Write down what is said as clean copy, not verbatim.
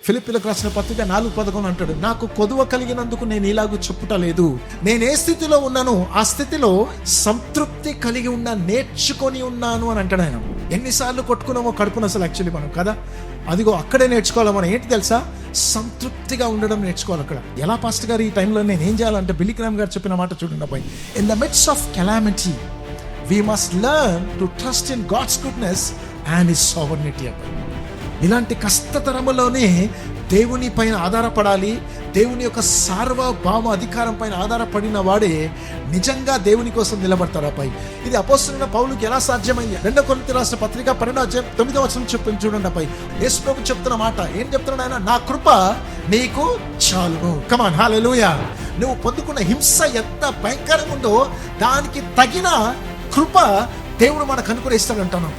ఫిలిప్పీలకు రాసిన పత్రిక 4:11 అంటాడు, నాకు కొదువ కలిగినందుకు నేను ఇలాగూ చెప్పుటలేదు, నేను ఏ స్థితిలో ఉన్నానో ఆ స్థితిలో సంతృప్తి కలిగి ఉన్నా, నేర్చుకొని ఉన్నాను అని అంటాడు ఆయన. ఎన్నిసార్లు కొట్టుకున్నామో కడుపును అసలు యాక్చువల్లీ మనం కదా, అదిగో అక్కడే నేర్చుకోవాలి మనం. ఏంటి తెలుసా, సంతృప్తిగా ఉండడం నేర్చుకోవాలి అక్కడ. ఎలా పాస్టర్ గారు ఈ టైంలో నేను ఏం చేయాలంటే, బిల్లీ గ్రామ్ గారు చెప్పిన మాట చూడండి అబ్బాయి, in the mids of calamity we must learn to trust in God's goodness and His sovereignty. ఇలాంటి కష్టతరములోనే దేవుని పైన ఆధారపడాలి. దేవుని యొక్క సార్వభౌమ అధికారం పైన ఆధారపడిన వాడే నిజంగా దేవుని కోసం నిలబడతారు అబ్బాయి. ఇది అపోస్తలుడైన పౌలుకి ఎలా సాధ్యమైంది? 2 కొరింథీయులకు రాసిన పత్రిక 12:9 చెప్పింది చూడండి అబ్బాయి. యేసు ప్రభు చెప్తున్న మాట ఏం చెప్తున్నాడు ఆయన? నా కృప నీకు చాలును. కమాన్, హల్లెలూయా. నువ్వు పొందుకున్న హింస ఎంత భయంకరంగా ఉందో దానికి తగిన కృప దేవుడు మనకు అనుగ్రహిస్తాడు అంటాను.